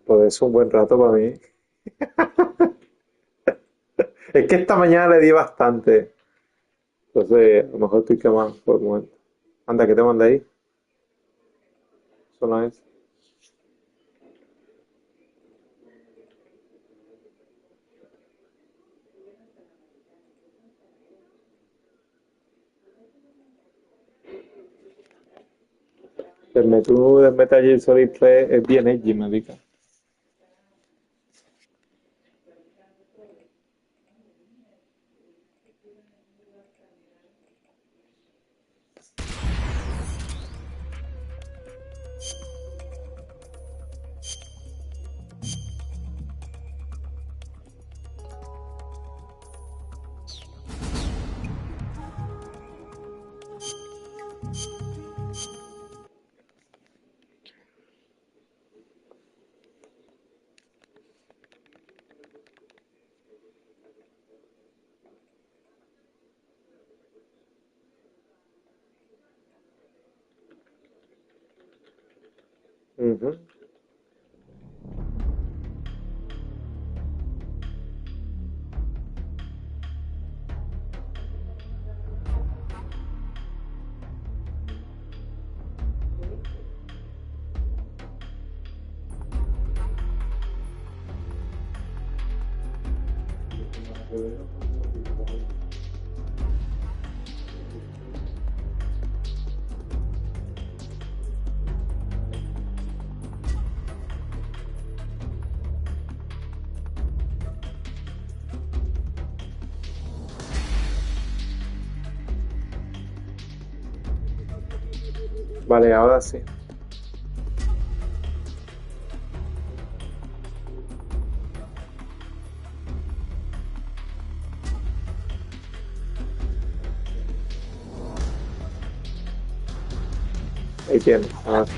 Pues es un buen rato para mí. Es que esta mañana le di bastante. Entonces, a lo mejor estoy quemado por el momento. Anda, ¿qué te manda ahí? Solo es. El Metal Gear Solid 3 es bien edgy, me dica. Ujú. Vale, ahora sí. Ahí tienes. Ahora sí.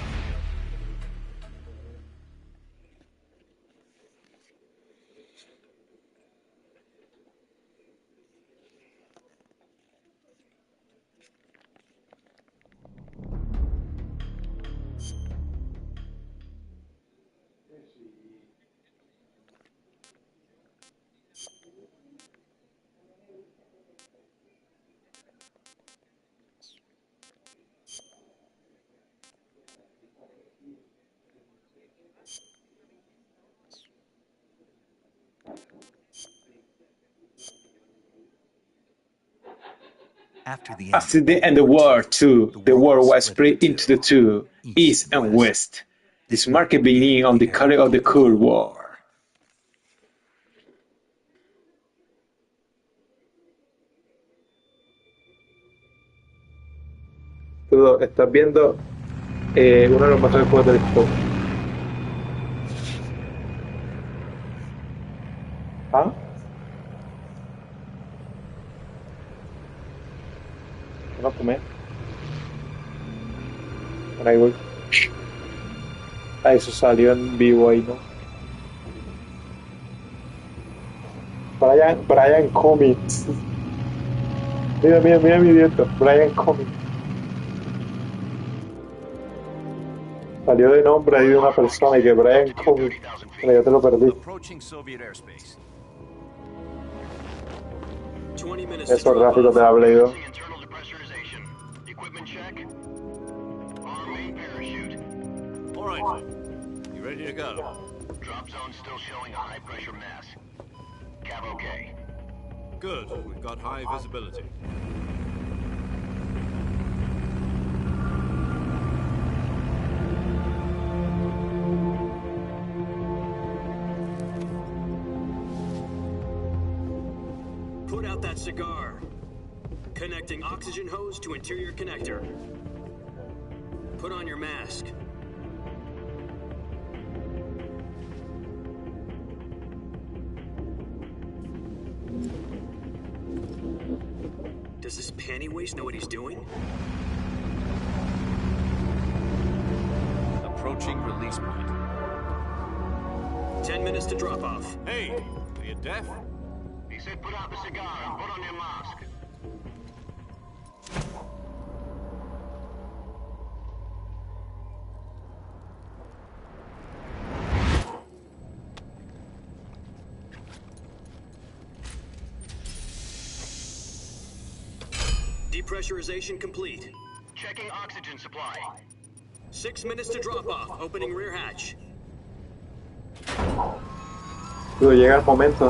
After the end of War II, the world was split into the two, East and West. This marked the beginning of the Cold War. Tú estás viendo uno de los mejores juegos de la historia. ¿Ah? ¿No comer? Por ahí voy. Ah, eso salió en vivo ahí, ¿no? Brian Comics. Mira, mira, mira mi directo. Brian Comics. Salió de nombre ahí de una persona y que Brian Comics. Bueno, ya te lo perdí. Esos gráficos de la Play 2. You ready to go? Drop zone still showing a high pressure mass. Cav okay. Good. We've got high visibility. Put out that cigar. Connecting oxygen hose to interior connector. Put on your mask. Does this panty waste know what he's doing? Approaching release point. 10 minutes to drop off. Hey, are you deaf? He said put out the cigar and put on your mask. Depressurization complete. Checking oxygen supply. 6 minutes to drop off. Opening rear hatch. Pero llega el momento.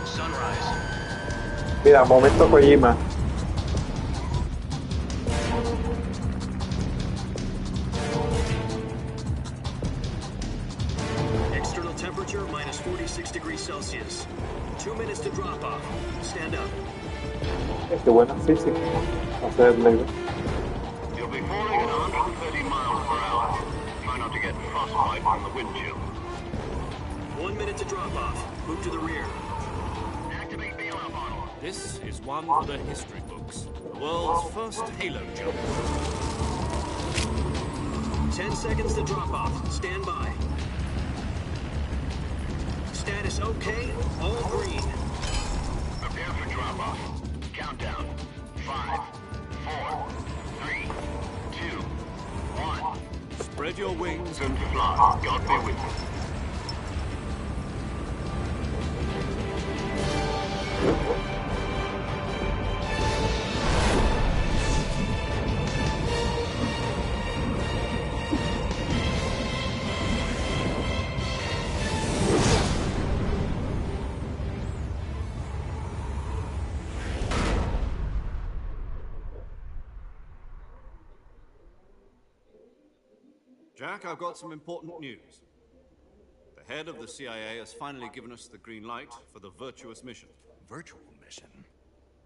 Sunrise. Mira, momento Kojima. External temperature minus 46 degrees Celsius. 2 minutes to drop off. Stand up. Qué buena física. Hacer negro. You'll be falling at 130 miles per hour. Try not to get frostbite from the wind chill. 1 minute to drop off. Move to the rear. Activate bailout model. This is one for the history books. The world's first halo jump. 10 seconds to drop off. Stand by. Status okay. All green. Prepare for drop off. Countdown. 5, 4, 3, 2, 1. Spread your wings And fly. God be with you. Jack, I've got some important news. The head of the CIA has finally given us the green light for the virtuous mission. Virtual mission?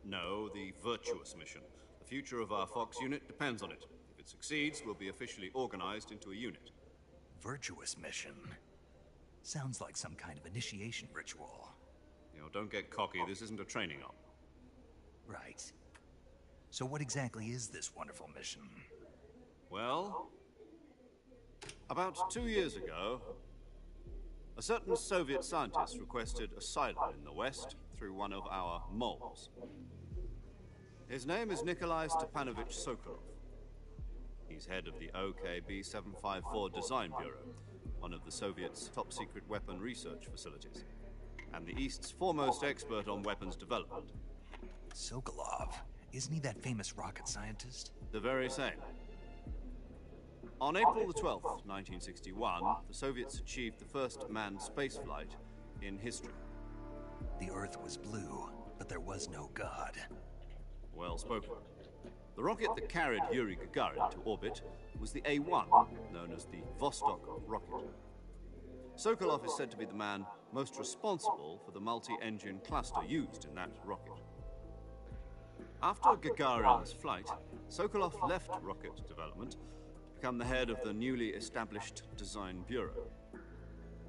No, the virtuous mission. The future of our Fox unit depends on it. If it succeeds, we'll be officially organized into a unit. Virtuous mission? Sounds like some kind of initiation ritual. You know, don't get cocky. This isn't a training op. Right. So what exactly is this wonderful mission? Well, about 2 years ago, a certain Soviet scientist requested asylum in the West through one of our moles. His name is Nikolai Stepanovich Sokolov. He's head of the OKB-754 Design Bureau, one of the Soviets' top-secret weapon research facilities, and the East's foremost expert on weapons development. Sokolov? Isn't he that famous rocket scientist? The very same. On April the 12th, 1961, the Soviets achieved the first manned spaceflight in history. The Earth was blue, but there was no God. Well spoken. The rocket that carried Yuri Gagarin to orbit was the A-1, known as the Vostok rocket. Sokolov is said to be the man most responsible for the multi-engine cluster used in that rocket. After Gagarin's flight, Sokolov left rocket development to become the head of the newly established Design Bureau.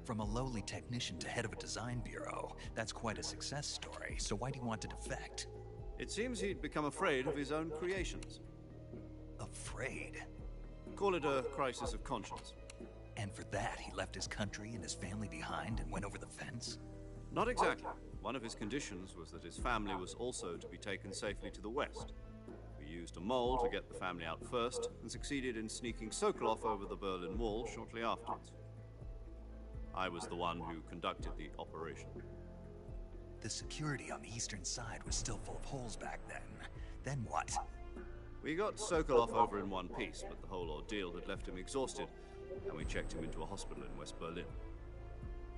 From a lowly technician to head of a design bureau, that's quite a success story. So why do you want to defect? It seems he'd become afraid of his own creations. Afraid? Call it a crisis of conscience. And for that, he left his country and his family behind and went over the fence? Not exactly. One of his conditions was that his family was also to be taken safely to the West. We used a mole to get the family out first and succeeded in sneaking Sokolov over the Berlin Wall shortly afterwards. I was the one who conducted the operation. The security on the eastern side was still full of holes back then. Then what? We got Sokolov over in one piece, but the whole ordeal had left him exhausted, and we checked him into a hospital in West Berlin.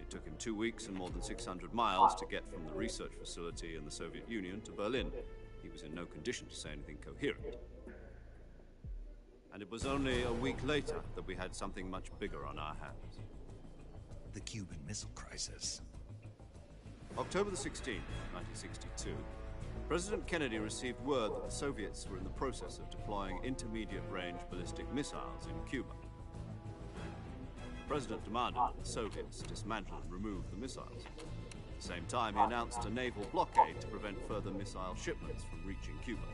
It took him 2 weeks and more than 600 miles to get from the research facility in the Soviet Union to Berlin. He was in no condition to say anything coherent. And it was only a week later that we had something much bigger on our hands. The Cuban Missile Crisis. October the 16th, 1962, President Kennedy received word that the Soviets were in the process of deploying intermediate-range ballistic missiles in Cuba. The President demanded that the Soviets dismantle and remove the missiles. At the same time, he announced a naval blockade to prevent further missile shipments from reaching Cuba.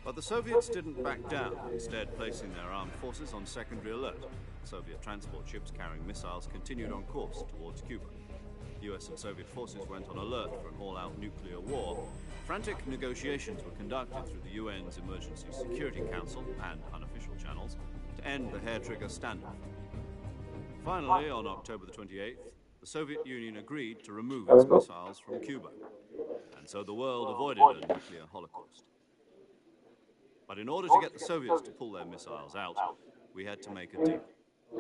But the Soviets didn't back down, instead placing their armed forces on secondary alert. Soviet transport ships carrying missiles continued on course towards Cuba. US and Soviet forces went on alert for an all-out nuclear war. Frantic negotiations were conducted through the UN's Emergency Security Council and unofficial channels to end the hair-trigger standoff. Finally, on October the 28th, the Soviet Union agreed to remove its missiles from Cuba, and so the world avoided a nuclear holocaust. But in order to get the Soviets to pull their missiles out, we had to make a deal.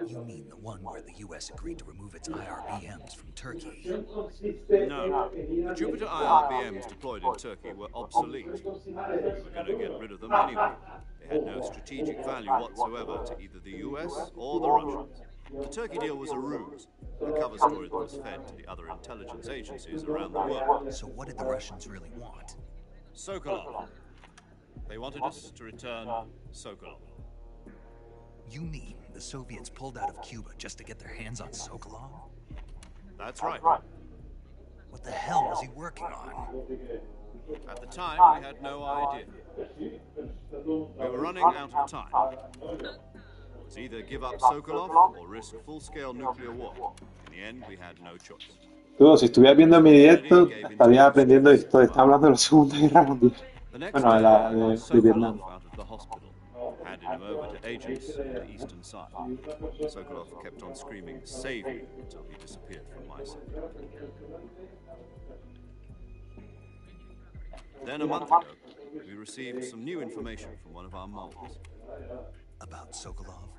You mean the one where the US agreed to remove its IRBMs from Turkey? No, the Jupiter IRBMs deployed in Turkey were obsolete. We were going to get rid of them anyway. They had no strategic value whatsoever to either the US or the Russians. The Turkey deal was a ruse, a cover story that was fed to the other intelligence agencies around the world. So what did the Russians really want? Sokolov. They wanted us to return Sokolov. You mean the Soviets pulled out of Cuba just to get their hands on Sokolov? That's right. What the hell was he working on? At the time, we had no idea. We were running out of time. It was either give up Sokolov or risk full-scale nuclear war. In the end, we had no choice. Tú, si estuvieras viendo mi directo, estarías aprendiendo esto. Está hablando de la Segunda Guerra Mundial. The next Bueno, de day, la I got de Vietnam. Sokolov out of the hospital, handed him over to agents on the eastern side. Sokolov kept on screaming, "Save me," until he disappeared from my sight. Then a month ago, we received some new information from one of our moles. About Sokolov?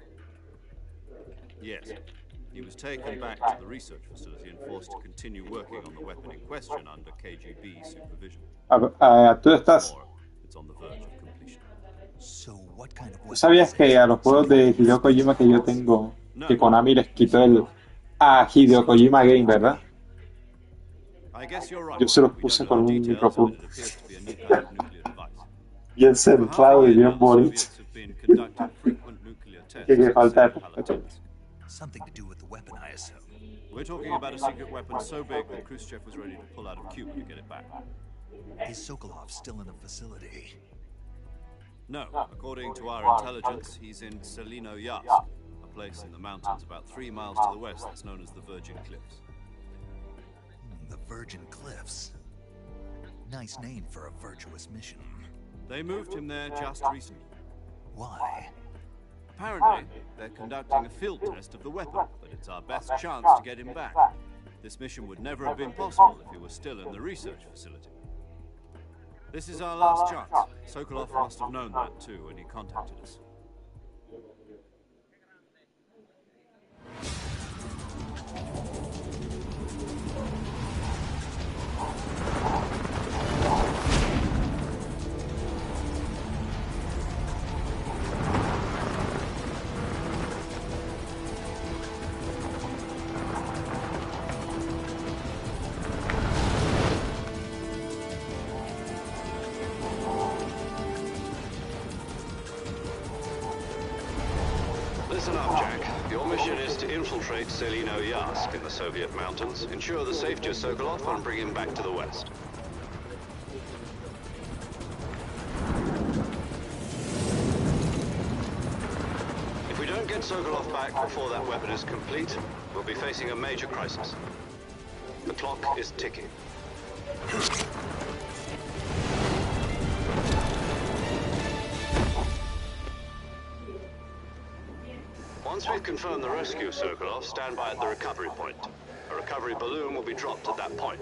Yes. He was taken back to the research facility and forced to continue working on the weapon in question under KGB supervision. Tú estás... Or it's on the verge of completion. So what kind of ¿Tú sabías que a los juegos de Hideo Kojima que yo tengo, que Konami les quitó el a Hideo Kojima Game, ¿verdad? I guess you're right. Yo se los We puse don't con know un details, micrófono but it appears to be a new kind of nuclear device. bien For half a centrado y year bien now, the bonito. Soviets have been conducting frequent nuclear tests. Que falta de at Palatinsk. Something to do with the weapon, I assume. We're talking about a secret weapon so big that Khrushchev was ready to pull out of Cuba to get it back. Is Sokolov still in the facility? No, according to our intelligence, he's in Selino-Yatsk, a place in the mountains about 3 miles to the west that's known as the Virgin Cliffs. The Virgin Cliffs. Nice name for a virtuous mission. They moved him there just recently. Why? Apparently, they're conducting a field test of the weapon, but it's our best chance to get him back. This mission would never have been possible if he was still in the research facility. This is our last chance. Sokolov must have known that too when he contacted us. Listen up, Jack. Your mission is to infiltrate Selino-Yatsk in the Soviet mountains, ensure the safety of Sokolov, and bring him back to the west. If we don't get Sokolov back before that weapon is complete, we'll be facing a major crisis. The clock is ticking. Once we've confirmed the rescue of Sokolov, stand by at the recovery point. A recovery balloon will be dropped at that point.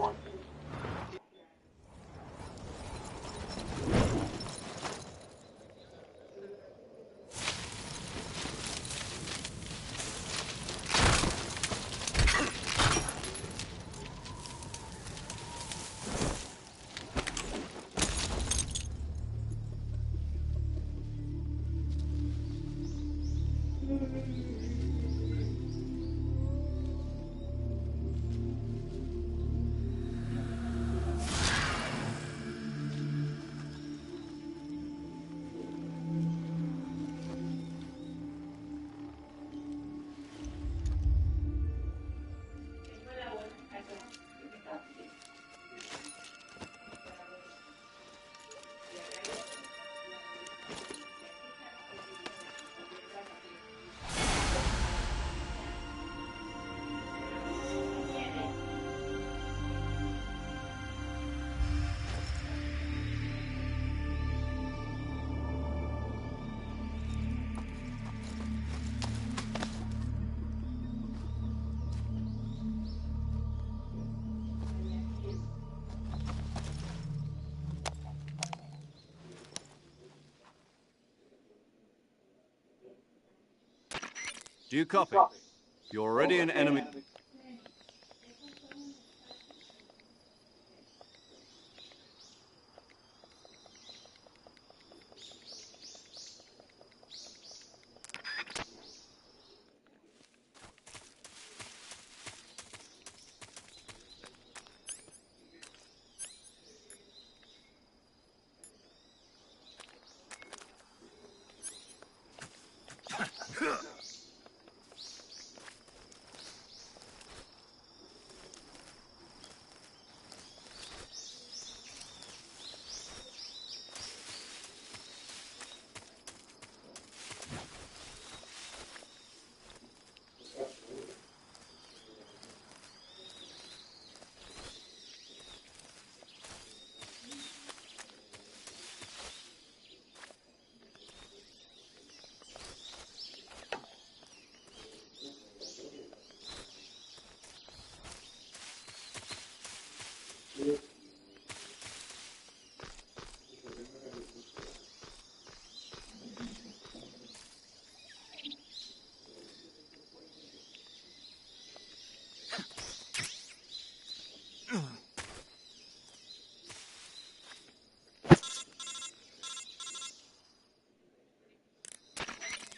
Do you copy? You're already in enemy...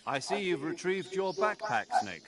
I see you've retrieved your backpack, Snake.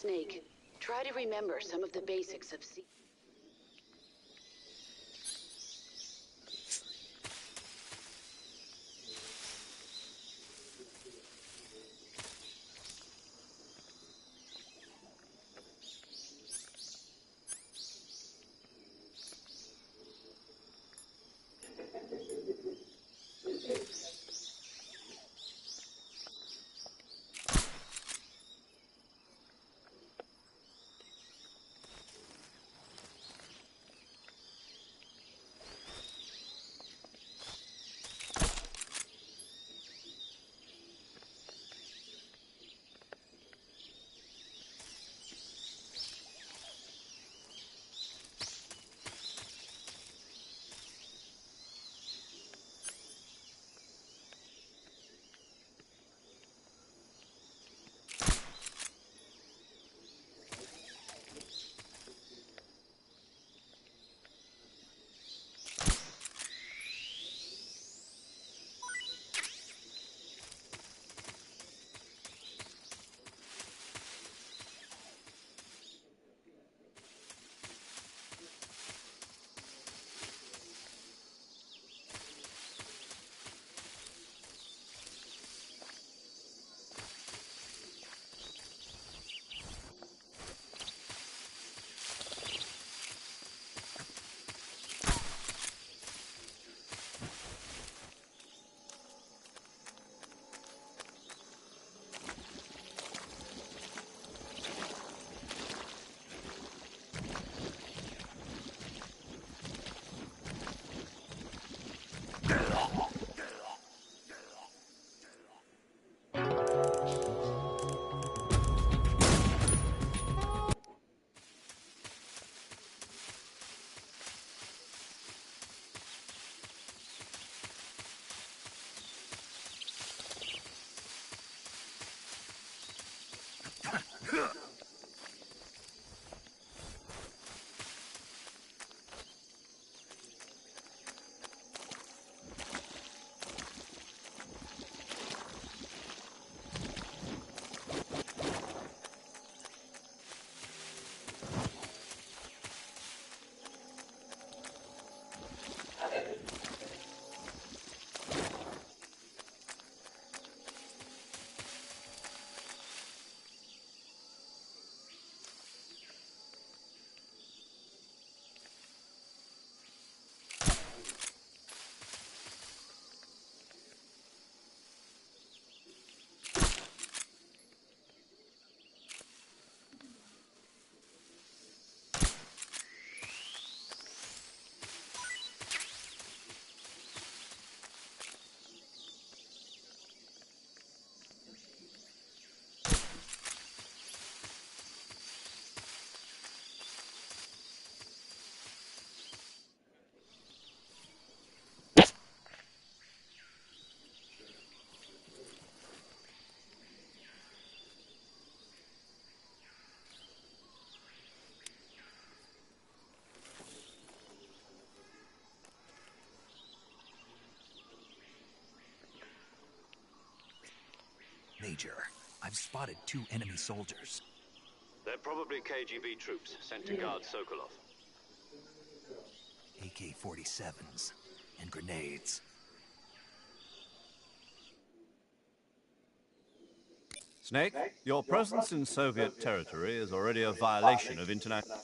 Snake, try to remember some of the basics of Major, I've spotted 2 enemy soldiers. They're probably KGB troops sent to guard Sokolov. AK-47s and grenades. Snake, your presence in Soviet territory is already a violation of international...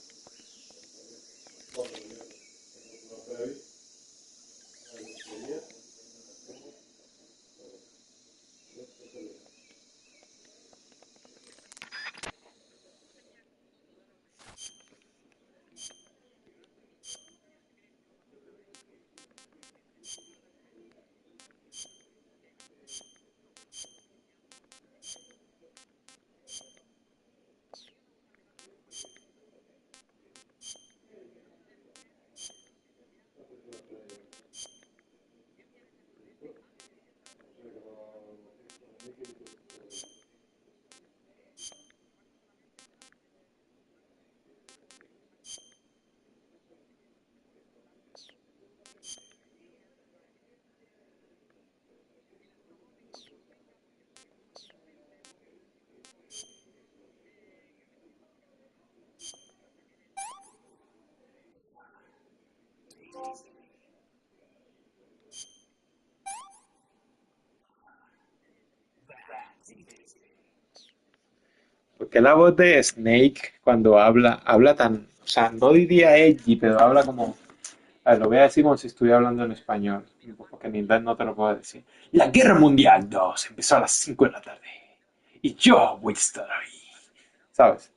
Porque la voz de Snake cuando habla tan, o sea, no diría edgy, pero habla como, a ver, lo voy a decir como si estuviera hablando en español, porque en inglés no te lo puedo decir. La Guerra Mundial 2 empezó a las 5 de la tarde y yo voy a estar ahí, ¿sabes?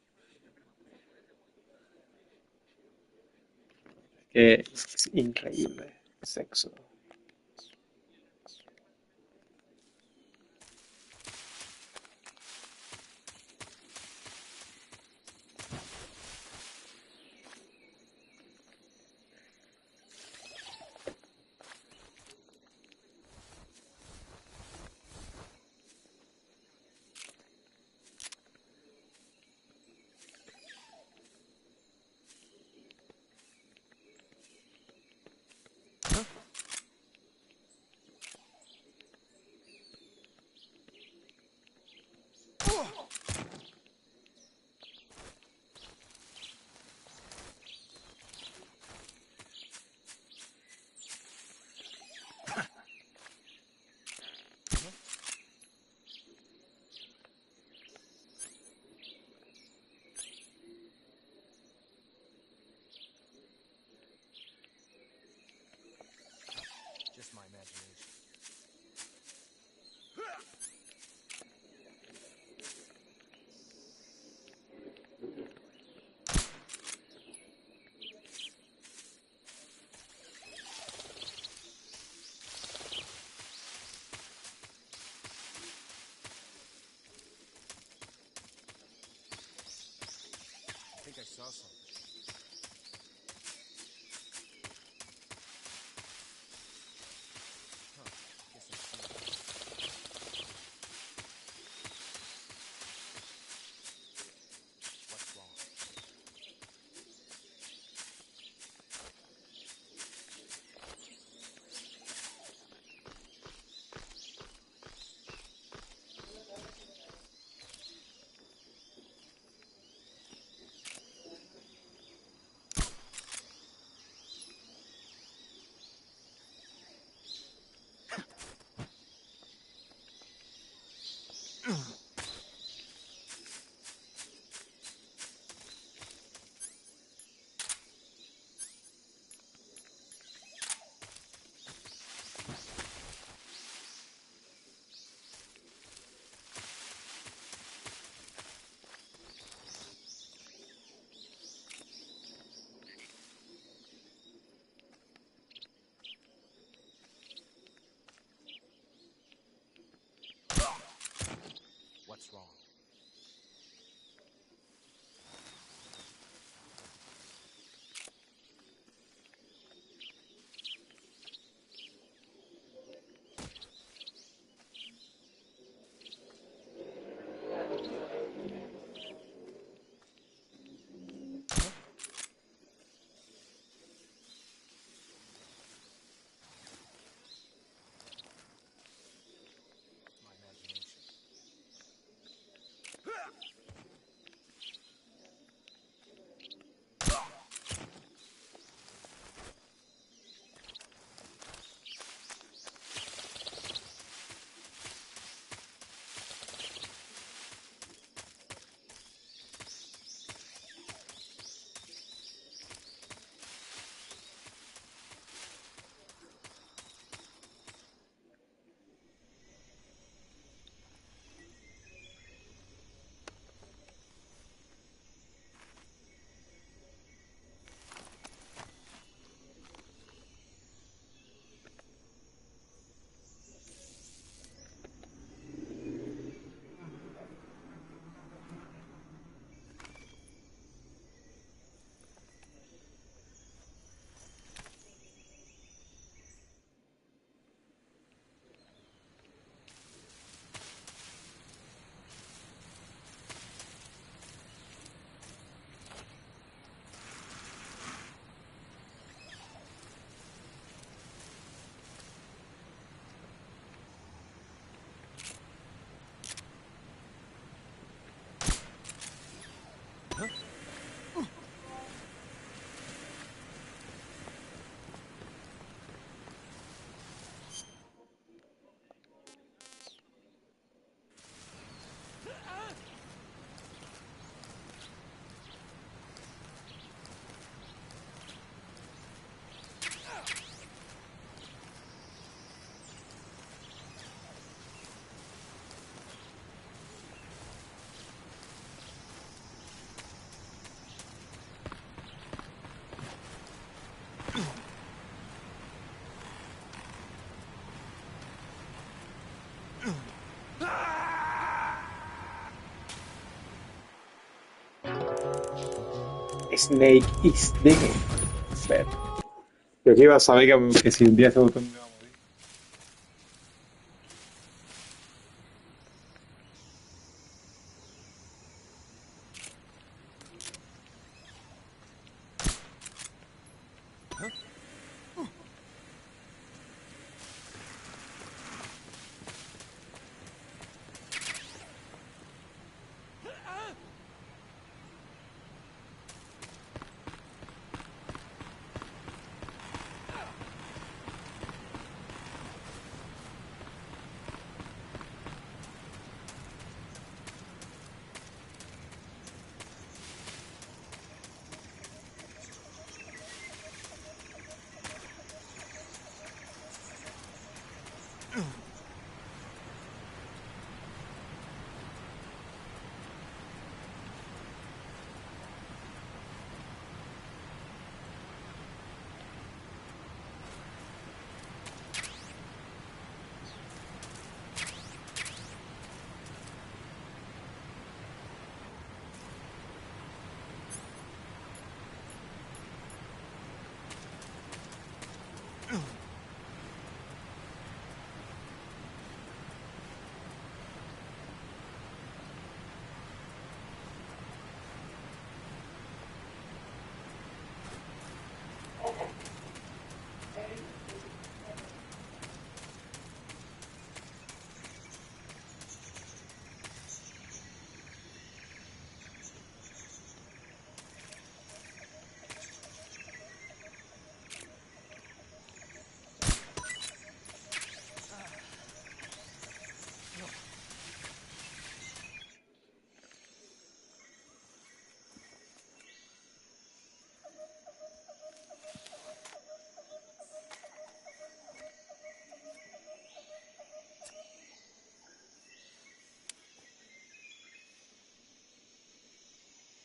Que es increíble, sexo. Snake is dead. Ver. Yo que iba a saber que si un día ese botón me iba a morir.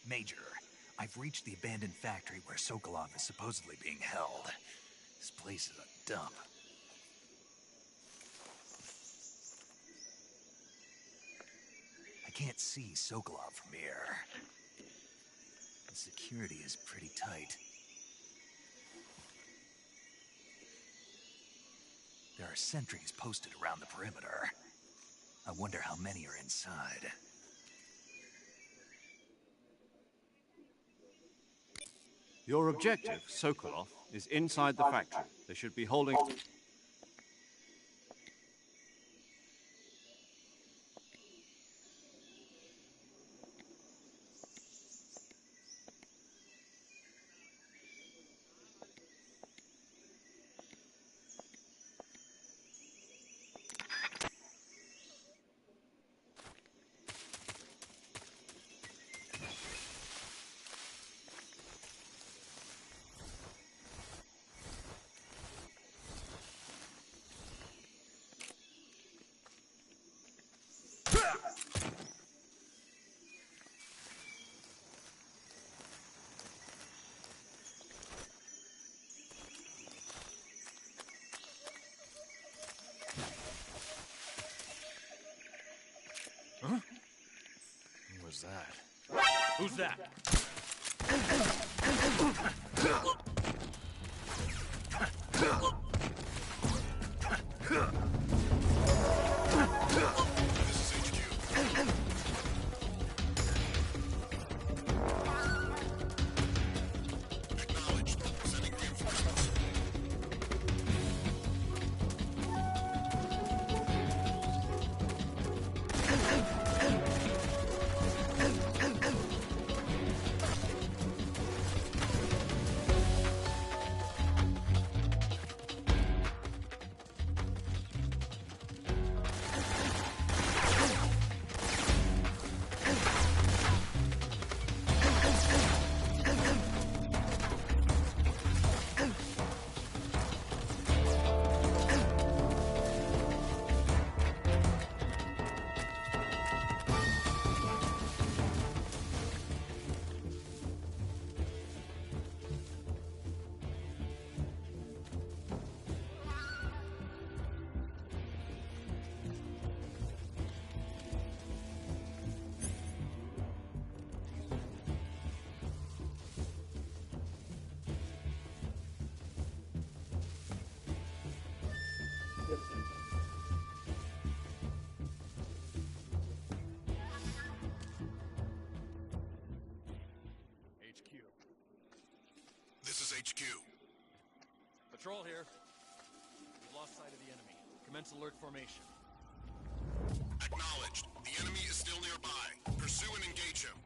Major, I've reached the abandoned factory where Sokolov is supposedly being held. This place is a dump. I can't see Sokolov from here. The security is pretty tight. There are sentries posted around the perimeter. I wonder how many are inside. Your objective, Sokolov, is inside the factory. They should be holding... Who was that? Who's that? HQ. Patrol here. We've lost sight of the enemy. Commence alert formation. Acknowledged. The enemy is still nearby. Pursue and engage him.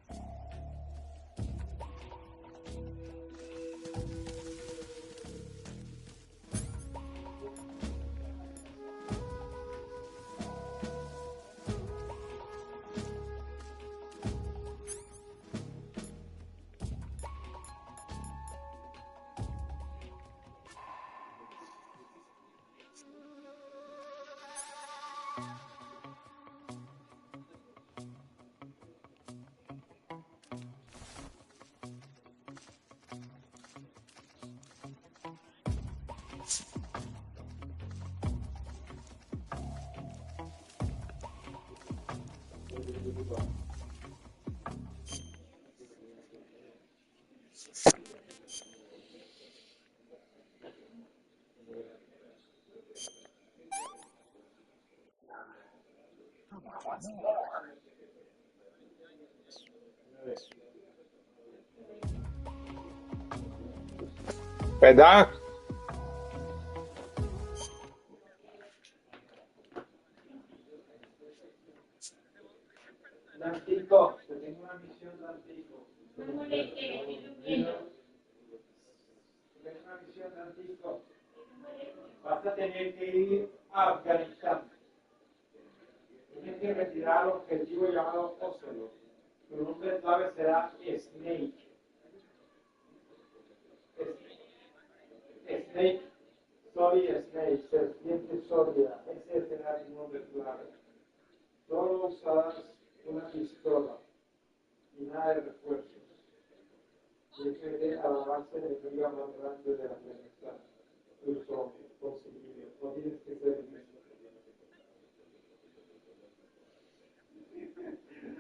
¿Verdad? Francisco, te tengo una misión, Francisco. No me moleste, que estoy durmiendo. Te tengo una misión, Francisco. Vas a tener que ir a Afganistán. Tienes que retirar el objetivo llamado Ocelot. Tu nombre clave será Snake. Snake, Snake, serpiente sólida. Ese será tu nombre clave. Solo usarás una pistola y nada de refuerzos. Tienes a la base enemiga más grande de Afganistán. Tú solo, conseguido. No tienes que ser el mismo.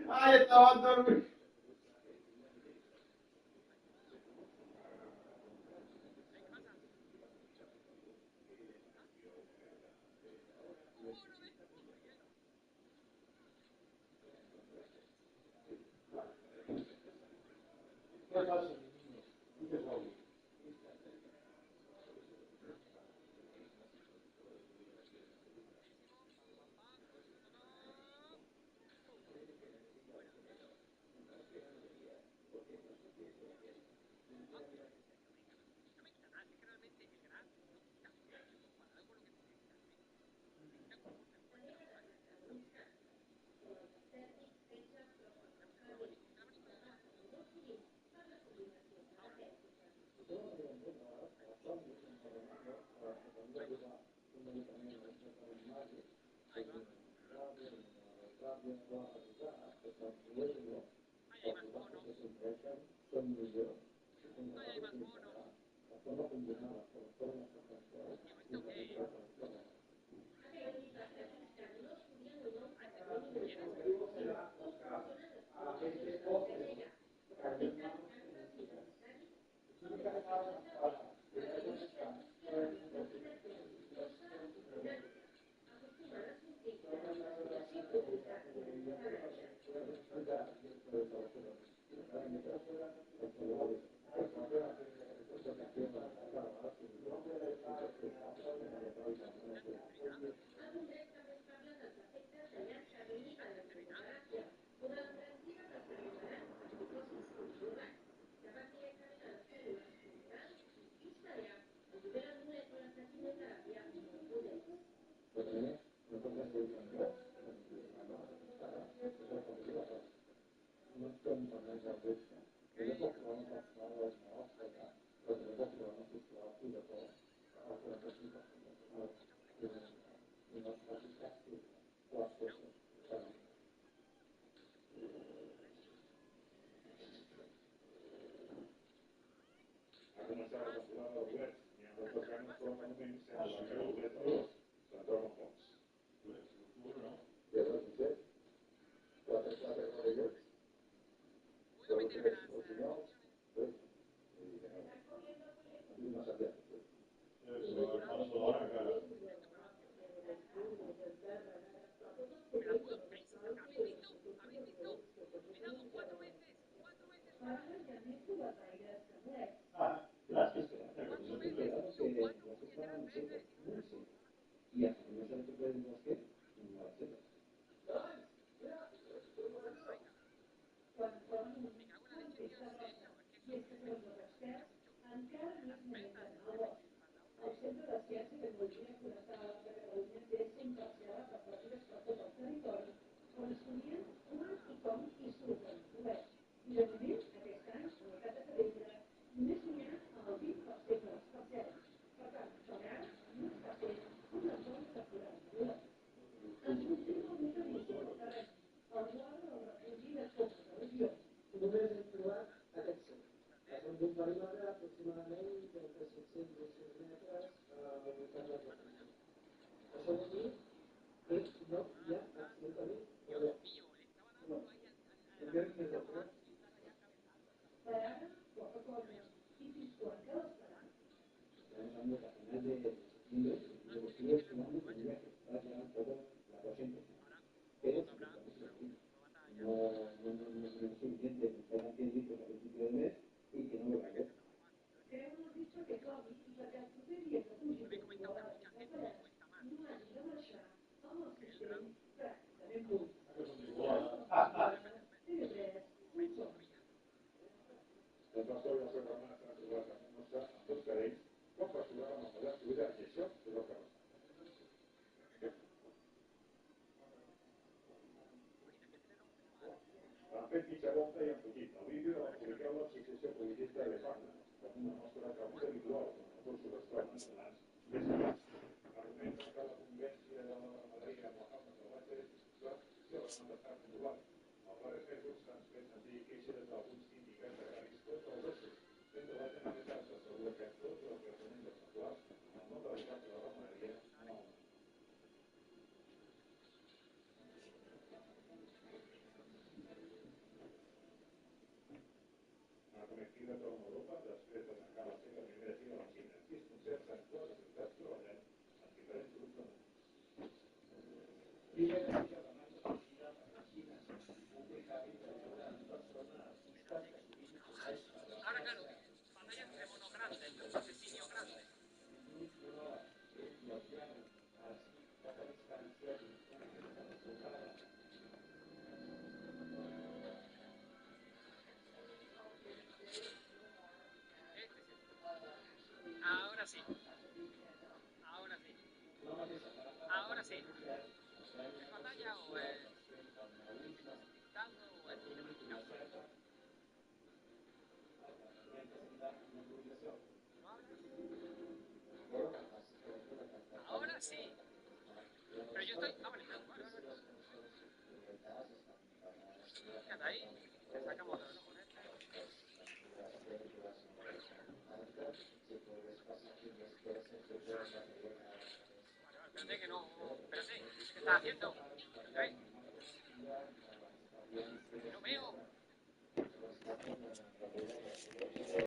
¡Ay, estaba dormido! ¿Qué pasa? ¿Qué pasa? Espérate, que no. Espérate, ¿qué estás haciendo?